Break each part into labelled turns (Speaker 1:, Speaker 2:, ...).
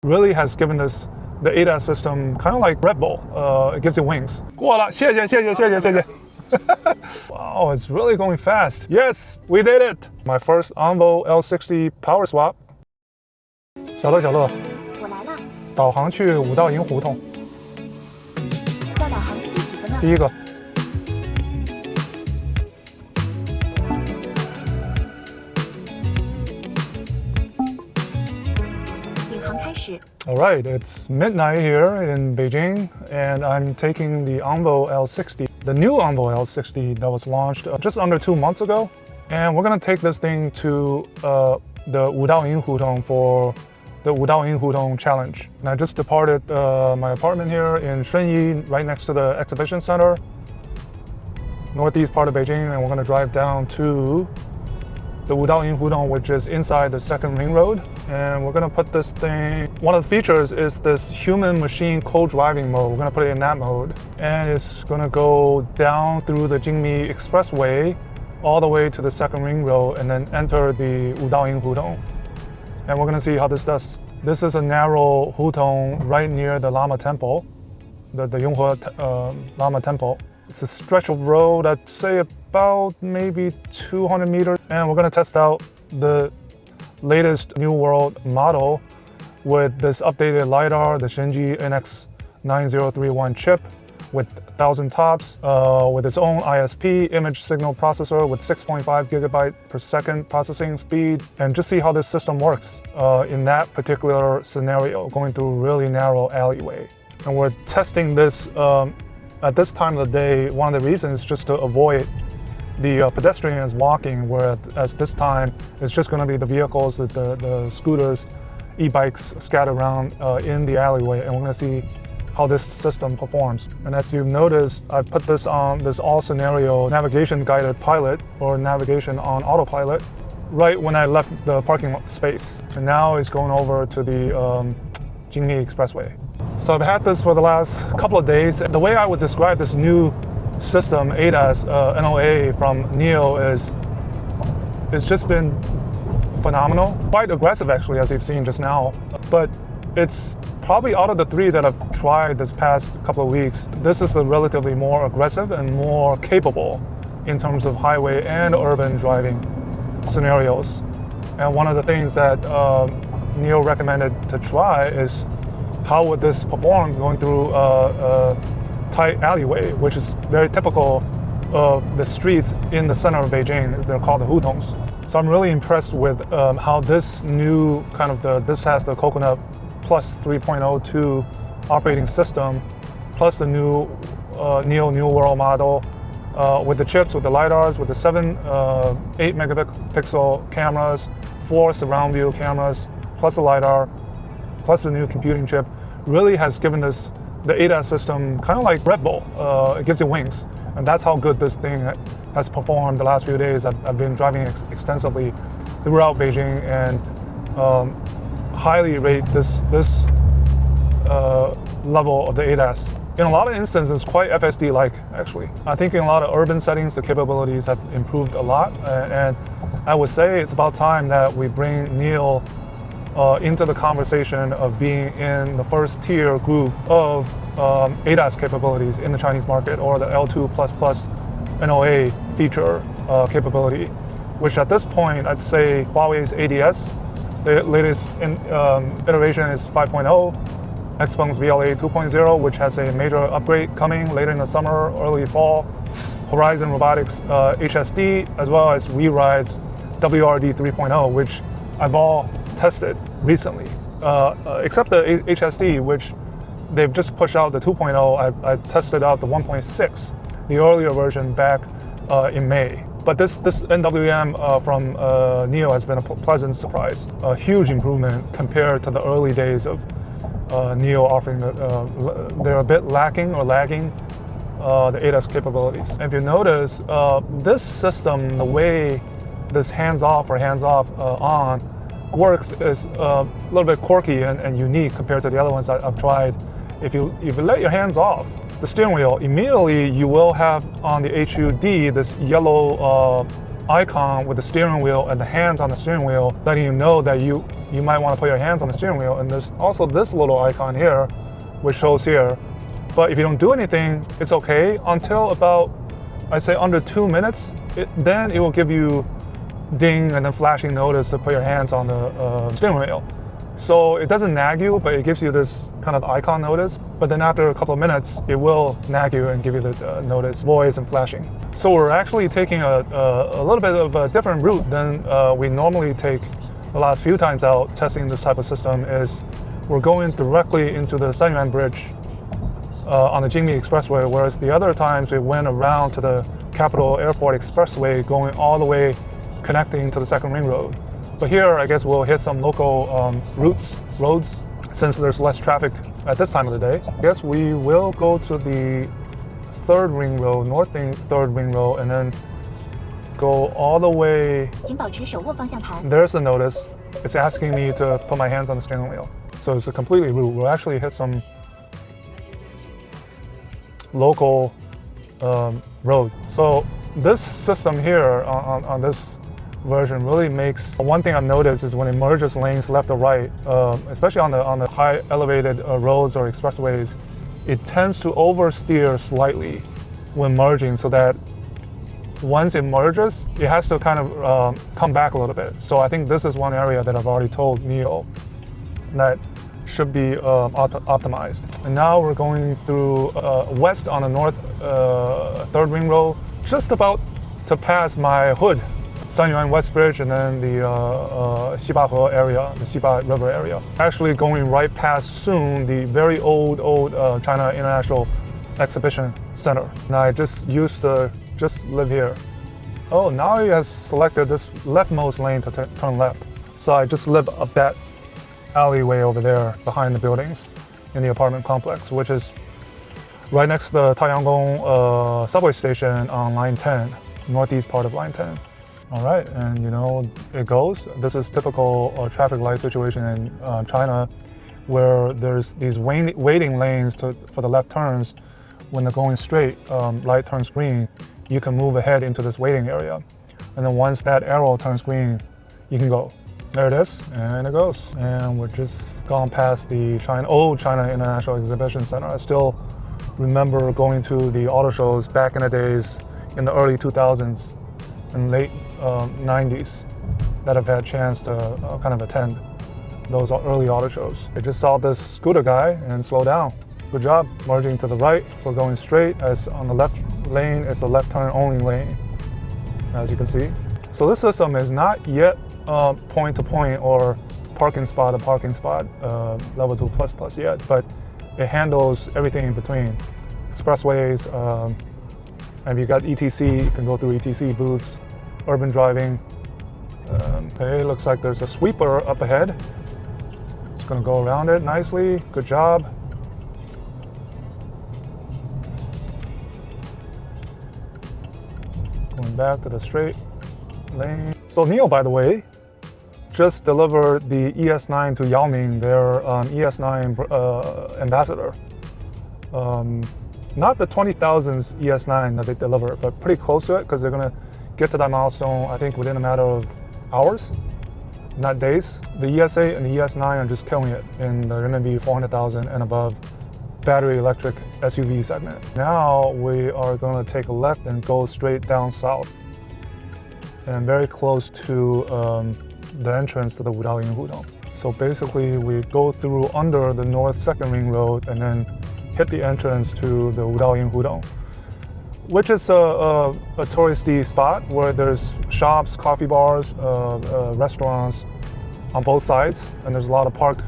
Speaker 1: really has given us the ADAS system kind of like Red Bull. It gives you wings. 过了，谢谢。Wow, it's really going fast. Yes, we did it. My first ONVO L60 power swap. 小乐，
Speaker 2: 我来了。
Speaker 1: 导航去五道营胡同。
Speaker 2: 要导航去第几个呢？
Speaker 1: 第一个。
Speaker 2: 领航开始。
Speaker 1: All right, it's midnight here in Beijing, and I'm taking the ONVO L60, the new ONVO L60 that was launched just under 2 months ago. And we're going to take this thing to the Wudaoying Hutong for the Wudaoying Hutong challenge. And I just departed my apartment here in Shunyi, right next to the exhibition center, northeast part of Beijing, and we're going to drive down to the Wudaoying Hutong, which is inside the second ring road. And we're going to put this thing, one of the features is this human-machine co-driving mode. We're going to put it in that mode. And it's going to go down through the Jingmi Expressway all the way to the second ring road and then enter the Wudaoying Hutong. And we're going to see how this does. This is a narrow hutong right near the Lama Temple, the Yonghua Lama Temple. It's a stretch of road, I'd say about maybe 200 meters. And we're going to test out the latest New World model with this updated LiDAR, the Shenji NX9031 chip with 1,000 TOPS, with its own ISP, image signal processor with 6.5 gigabyte per second processing speed, and just see how this system works in that particular scenario, going through really narrow alleyway. And we're testing this at this time of the day. One of the reasons is just to avoid the pedestrians walking, whereas this time it's just going to be the vehicles, the scooters, e-bikes scattered around in the alleyway, and we're going to see how this system performs. And as you've noticed, I've put this on this all-scenario navigation guided pilot or navigation on autopilot right when I left the parking space. And now it's going over to the Jingmi Expressway. So I've had this for the last couple of days. The way I would describe this new system, ADAS, NOA from NIO is it's just been phenomenal. Quite aggressive actually, as you've seen just now. But it's probably out of the three that I've tried this past couple of weeks, this is a relatively more aggressive and more capable in terms of highway and urban driving scenarios. And one of the things that NIO recommended to try is how would this perform going through a tight alleyway, which is very typical of the streets in the center of Beijing. They're called the hutongs. So I'm really impressed with how this new kind of this has the Coconut Plus 3.02 operating system, plus the new NIO New World model with the chips, with the LiDARs, with the 8 megapixel cameras, 4 surround view cameras, plus the LiDAR, plus the new computing chip, really has given us the ADAS system kind of like Red Bull. It gives you wings. And that's how good this thing has performed the last few days. I've been driving extensively throughout Beijing and highly rate this level of the ADAS. In a lot of instances, quite FSD-like, actually. I think in a lot of urban settings, the capabilities have improved a lot. And I would say it's about time that we bring NIO into the conversation of being in the first tier group of ADAS capabilities in the Chinese market, or the L2++ NOA feature capability, which at this point, I'd say Huawei's ADS, the latest iteration is 5.0, Xpeng's VLA 2.0, which has a major upgrade coming later in the summer, early fall, Horizon Robotics HSD, as well as WeRide's WRD 3.0, which I've all tested recently, except the HSD, which they've just pushed out the 2.0. I tested out the 1.6, the earlier version back in May. But this NWM from NIO has been a pleasant surprise, a huge improvement compared to the early days of NIO offering. They're a bit lacking or lagging the ADAS capabilities. And if you notice, this system, the way this hands-off or hands-off on works is a little bit quirky and unique compared to the other ones I've tried. If you let your hands off the steering wheel, immediately you will have on the HUD this yellow icon with the steering wheel and the hands on the steering wheel, letting you know that you might want to put your hands on the steering wheel. And there's also this little icon here, which shows here. But if you don't do anything, it's okay until about, I'd say under 2 minutes. Then it will give you ding and then flashing notice to put your hands on the steering wheel. So it doesn't nag you, but it gives you this kind of icon notice. But then after a couple of minutes, it will nag you and give you the notice, voice and flashing. So we're actually taking a little bit of a different route than we normally take the last few times out testing this type of system. Is we're going directly into the Sanyuan Bridge on the Jingmi Expressway, whereas the other times we went around to the Capital Airport Expressway, going all the way connecting to the second ring road. But here, I guess we'll hit some local roads, since there's less traffic at this time of the day. I guess we will go to the third ring road, third ring road, and then go all the way.
Speaker 2: 请保持手握方向盘。
Speaker 1: There's the notice. It's asking me to put my hands on the steering wheel. So it's a completely route. We'll actually hit some local road. So this system here on this version really makes, one thing I've noticed is when it merges lanes left or right, especially on the high elevated roads or expressways, it tends to oversteer slightly when merging, so that once it merges, it has to kind of come back a little bit. So I think this is one area that I've already told NIO that should be optimized. And now we're going through west on the north third ring road, just about to pass my hood, Sanyuan West Bridge, and then the Xibahe area, the Xiba River area. Actually going right past soon the very old China International Exhibition Center. And I just used to just live here. Oh, now he has selected this leftmost lane to turn left. So I just live up that alleyway over there behind the buildings in the apartment complex, which is right next to the Taiyangong subway station on line 10, northeast part of line 10. All right, and you know, it goes. This is typical traffic light situation in China, where there's these waiting lanes for the left turns. When they're going straight, light turns green, you can move ahead into this waiting area. And then once that arrow turns green, you can go. There it is, and it goes. And we're just gone past the old China International Exhibition Center. I still remember going to the auto shows back in the days in the early 2000s and late 90s that I've had a chance to kind of attend those early auto shows. I just saw this scooter guy and slow down. Good job. Merging to the right for going straight, as on the left lane is a left turn only lane, as you can see. So this system is not yet point to point or parking spot to parking spot level 2++ yet, but it handles everything in between. Expressways, and you got ETC, you can go through ETC booths, urban driving. Okay, looks like there's a sweeper up ahead. It's gonna go around it nicely. Good job. Going back to the straight lane. So NIO, by the way, just delivered the ES9 to Yaoming, their ES9 ambassador. Not the 20,000s ES9 that they delivered, but pretty close to it, because they're gonna get to that milestone, I think, within a matter of hours, not days. The ES8 and the ES9 are just killing it in the RMB 400,000 and above battery electric SUV segment. Now we are going to take a left and go straight down south, and very close to the entrance to the Wudaoying Hutong. So basically we go through under the north second ring road and then hit the entrance to the Wudaoying Hutong, which is a touristy spot where there's shops, coffee bars, restaurants on both sides, and there's a lot of parked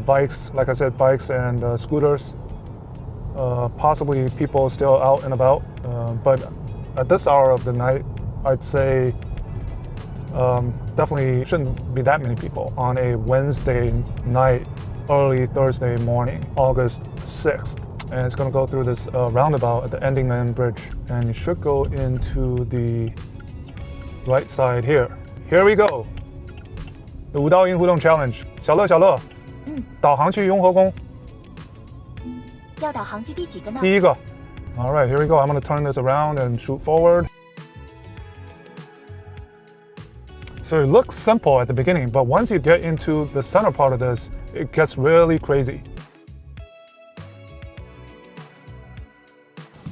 Speaker 1: bikes, like I said, bikes and scooters, possibly people still out and about. But at this hour of the night, I'd say definitely shouldn't be that many people on a Wednesday night, early Thursday morning, August 6th. And it's going to go through this roundabout at the Endingmen Bridge, and you should go into the right side here. Here we go. The Wudaoying Hutong Challenge. 小乐，小乐。导航去雍和宫。
Speaker 2: 要导航去第几个呢？
Speaker 1: 第一个。All right, here we go. I'm going to turn this around and shoot forward. So it looks simple at the beginning, but once you get into the center part of this, it gets really crazy.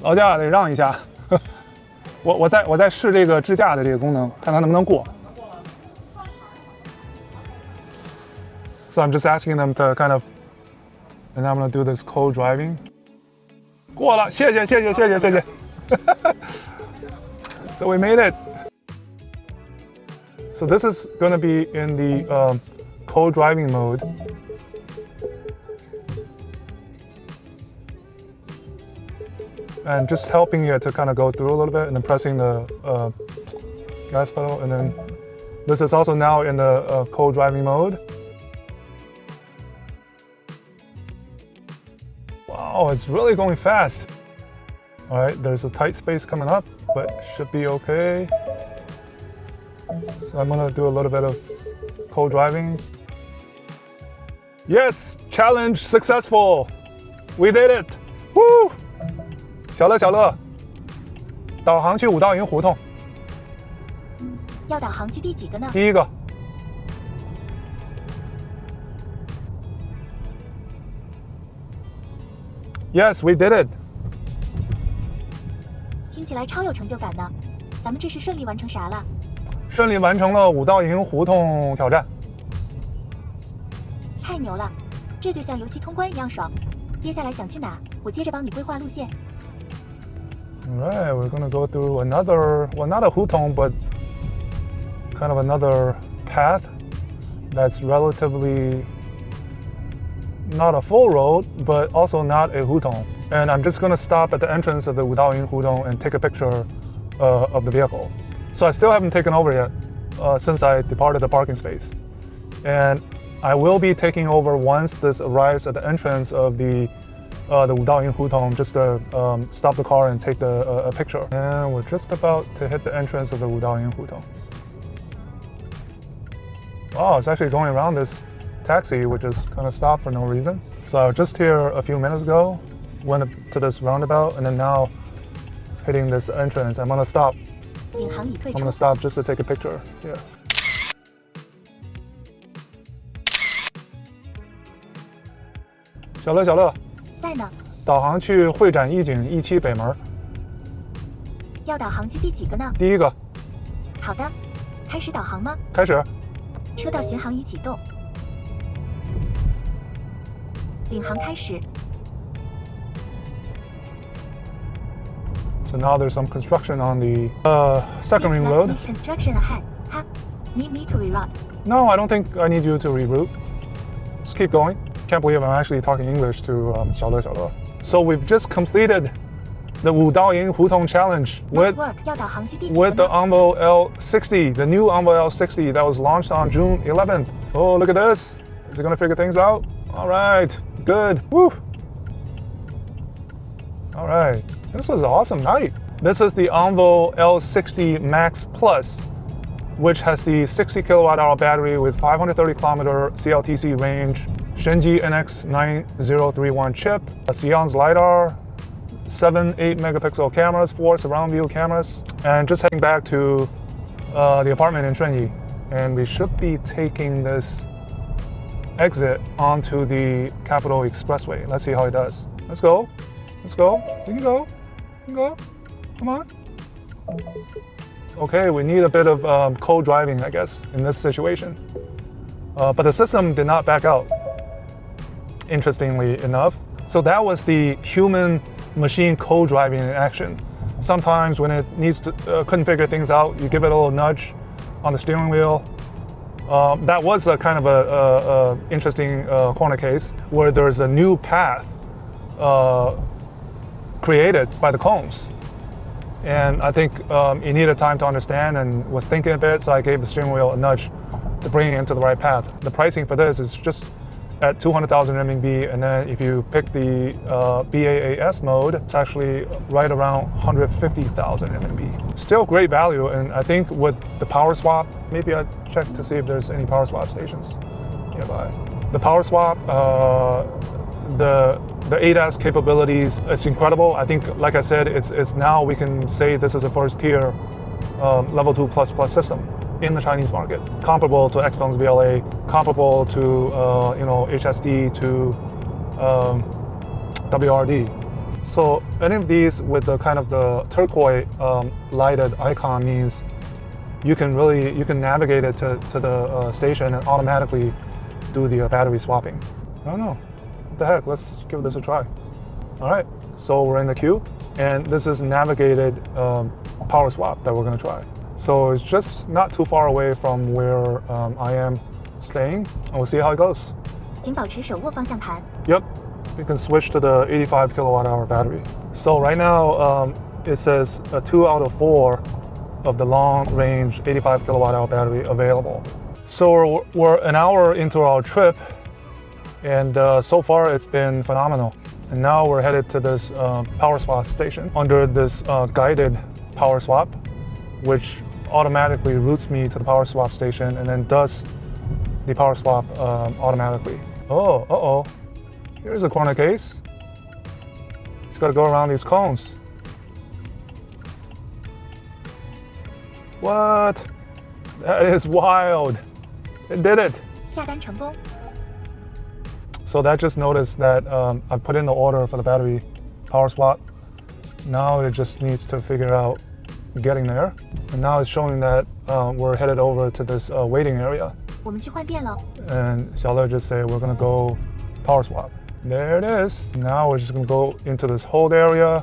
Speaker 1: 劳驾得让一下，我在试这个支架的这个功能，看它能不能过。So I'm just asking them to kind of, and I'm gonna do this co-driving. 过了，谢谢。So we made it. So this is gonna be in the co-driving mode. And just helping it to kind of go through a little bit, and then pressing the gas pedal, and then this is also now in the co-driving mode. Wow, it's really going fast. All right, there's a tight space coming up, but should be okay. So I'm gonna do a little bit of co-driving. Yes, challenge successful. We did it. Woo! 小乐，导航去五道营胡同。
Speaker 2: 要导航去第几个呢？
Speaker 1: 第一个。Yes, we did it.
Speaker 2: 听起来超有成就感呢。咱们这是顺利完成啥了？
Speaker 1: 顺利完成了五道营胡同挑战。
Speaker 2: 太牛了，这就像游戏通关一样爽。接下来想去哪？我接着帮你规划路线。
Speaker 1: Alright, we're gonna go through another, well, not a hutong, but kind of another path that's relatively not a full road, but also not a hutong. And I'm just gonna stop at the entrance of the Wudaoying Hutong and take a picture of the vehicle. So I still haven't taken over yet since I departed the parking space. And I will be taking over once this arrives at the entrance of the Wudaoying Hutong, just to stop the car and take a picture. And we're just about to hit the entrance of the Wudaoying Hutong. Wow, it's actually going around this taxi, which is kind of stopped for no reason. So just here a few minutes ago, went to this roundabout, and then now hitting this entrance. I'm gonna stop. I'm gonna stop just to take a picture. Yeah. 小乐。
Speaker 2: 在呢。
Speaker 1: 导航去会展一景17北门。
Speaker 2: 要导航去第几个呢？
Speaker 1: 第一个。
Speaker 2: 好的，开始导航吗？
Speaker 1: 开始。
Speaker 2: 车道巡航仪启动。领航开始。
Speaker 1: So now there's some construction on the second ring road.
Speaker 2: Construction ahead. Need me to reroute?
Speaker 1: No, I don't think I need you to reroute. Just keep going. Can't believe I'm actually talking English to 小乐。So we've just completed the Wudaoying Hutong challenge with the ONVO L60, the new ONVO L60 that was launched on June 11th. Oh, look at this. Is it gonna figure things out? All right, good. Woo. All right, this was an awesome night. This is the ONVO L60 Max Plus, which has the 60 kilowatt hour battery with 530 kilometer CLTC range, Shenji NX9031 chip, a Sion's LiDAR, 7-8 megapixel cameras, 4 surround view cameras, and just heading back to the apartment in Shunyi. And we should be taking this exit onto the Capital Expressway. Let's see how it does. Let's go. We can go. Come on. Okay, we need a bit of co-driving, I guess, in this situation. But the system did not back out, interestingly enough. So that was the human-machine co-driving in action. Sometimes when it needs to couldn't figure things out, you give it a little nudge on the steering wheel. That was a kind of a interesting corner case where there's a new path created by the cones. And I think it needed time to understand and was thinking a bit, so I gave the steering wheel a nudge to bring it into the right path. The pricing for this is just at 200,000 RMB, and then if you pick the BAAS mode, it's actually right around 150,000 RMB. Still great value, and I think with the power swap, maybe I'll check to see if there's any power swap stations nearby. The power swap, the ADAS capabilities, it's incredible. I think, like I said, it's now we can say this is a first tier level 2++ system in the Chinese market, comparable to Xpeng's VLA, comparable to HSD, to WRD. So any of these with the kind of the turquoise lighted icon means you can navigate it to the station and automatically do the battery swapping. I don't know, what the heck, let's give this a try. All right, so we're in the queue, and this is navigated power swap that we're gonna try. So it's just not too far away from where I am staying, and we'll see how it goes.
Speaker 2: 请保持手握方向盘。
Speaker 1: Yep, you can switch to the 85 kilowatt hour battery. So right now it says 2 out of 4 of the long range 85 kilowatt hour battery available. So we're an hour into our trip, and so far it's been phenomenal. And now we're headed to this power swap station under this guided power swap, which automatically routes me to the power swap station and then does the power swap automatically. Oh, uh-oh. Here's a corner case. It's got to go around these cones. What? That is wild. It did it.
Speaker 2: 下单成功。
Speaker 1: So that just noticed that I put in the order for the battery power swap. Now it just needs to figure out getting there. And now it's showing that we're headed over to this waiting area.
Speaker 2: 我们去换电了。
Speaker 1: And Xiaole just say we're gonna go power swap. There it is. Now we're just gonna go into this hold area.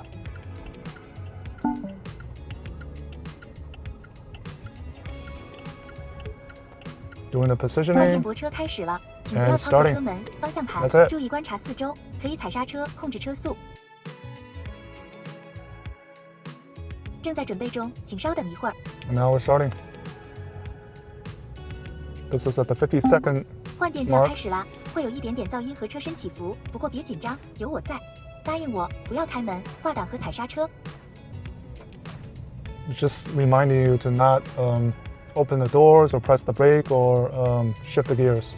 Speaker 1: Doing the
Speaker 2: 换电
Speaker 1: positioning.
Speaker 2: 泊车开始了，请不要
Speaker 1: And
Speaker 2: 操作
Speaker 1: starting.
Speaker 2: 车门、方向盘
Speaker 1: That's，it.
Speaker 2: 注意观察四周，可以踩刹车控制车速。正在准备中，请稍等一会儿。
Speaker 1: And now we're starting. This is at the 52nd.
Speaker 2: 换电就要开始啦，会有一点点噪音和车身起伏，不过别紧张，有我在。答应我，不要开门、挂档和踩刹车。
Speaker 1: Just reminding you to not open the doors or press the brake or shift the gears.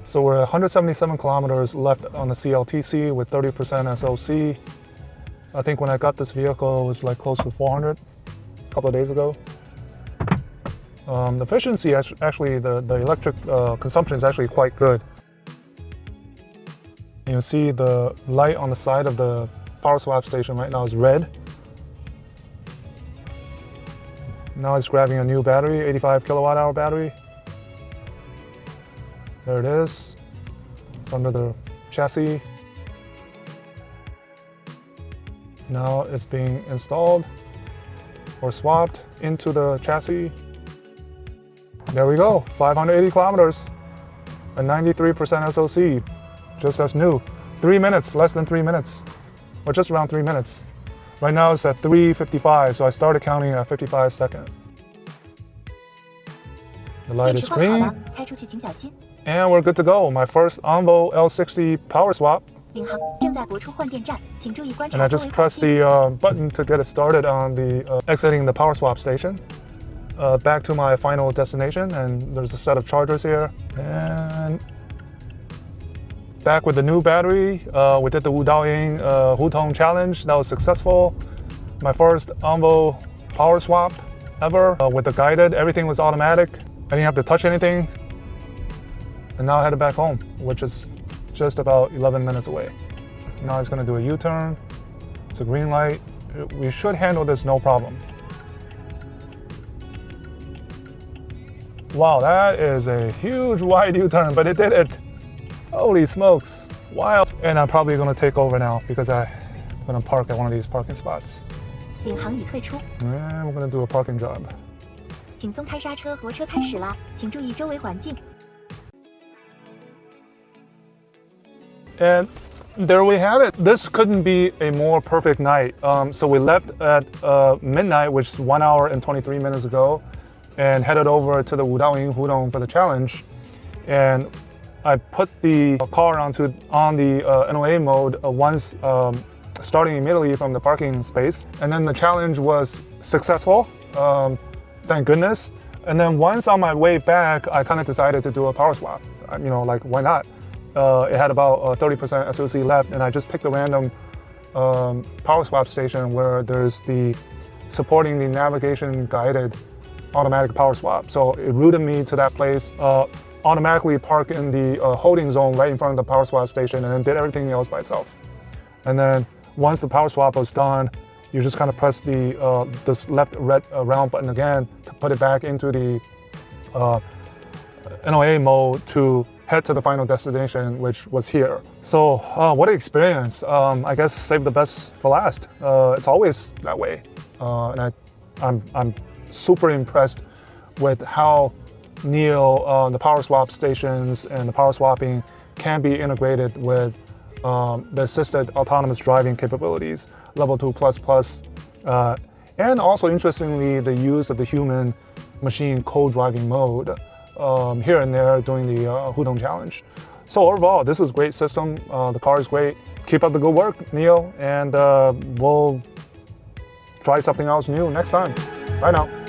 Speaker 1: So we're at 177 kilometers left on the CLTC with 30% SOC. I think when I got this vehicle, it was like close to 400 a couple of days ago. The efficiency, actually, the electric consumption is actually quite good. You see the light on the side of the power swap station right now is red. Now it's grabbing a new battery, 85 kilowatt hour battery. There it is. It's under the chassis. Now it's being installed or swapped into the chassis. There we go, 580 kilometers, a 93% SOC, just as new. 3 minutes, less than 3 minutes, or just around 3 minutes. Right now it's at 3:55, so I started counting at 55 seconds. The
Speaker 2: 电
Speaker 1: light
Speaker 2: 池
Speaker 1: is
Speaker 2: 换好
Speaker 1: green,
Speaker 2: 了，开出去请小心。
Speaker 1: and we're good to go. My first ONVO L60 power swap,
Speaker 2: 领航正在泊出换电站，请注意观
Speaker 1: and
Speaker 2: 察
Speaker 1: I
Speaker 2: 周
Speaker 1: just
Speaker 2: 围环
Speaker 1: pressed
Speaker 2: 境。
Speaker 1: the button to get it started on the exiting the power swap station. Back to my final destination, and there's a set of chargers here. And back with the new battery, we did the Wudaoying Hutong challenge. That was successful. My first ONVO power swap ever with the guided. Everything was automatic. I didn't have to touch anything. And now I headed back home, which is just about 11 minutes away. Now it's gonna do a U-turn. It's a green light. We should handle this no problem. Wow, that is a huge wide U-turn, but it did it. Holy smokes, wild. And I'm probably gonna take over now because I'm gonna park at one of these parking spots.
Speaker 2: 领航已退出，
Speaker 1: And we're gonna do a parking job.
Speaker 2: 请松开刹车，泊车开始啦，请注意周围环境。
Speaker 1: And there we have it. This couldn't be a more perfect night. So we left at midnight, which is 1 hour and 23 minutes ago, and headed over to the Wudaoying Hutong for the challenge. And I put the car on the NOA mode once, starting immediately from the parking space. And then the challenge was successful, thank goodness. And then once on my way back, I kind of decided to do a power swap. Like why not? It had about 30% SOC left, and I just picked a random power swap station where there's the supporting the navigation guided automatic power swap. So it routed me to that place, automatically parked in the holding zone right in front of the power swap station, and then did everything else by itself. And then once the power swap was done, you just kind of press the this left red round button again to put it back into the NOA mode to head to the final destination, which was here. So what an experience. I guess save the best for last. It's always that way. And I'm super impressed with how NIO, the power swap stations and the power swapping can be integrated with the assisted autonomous driving capabilities, level 2++, and also interestingly, the use of the human machine co-driving mode here and there during the Hutong challenge. So overall, this is a great system. The car is great. Keep up the good work, NIO, and we'll try something else new next time. Bye now.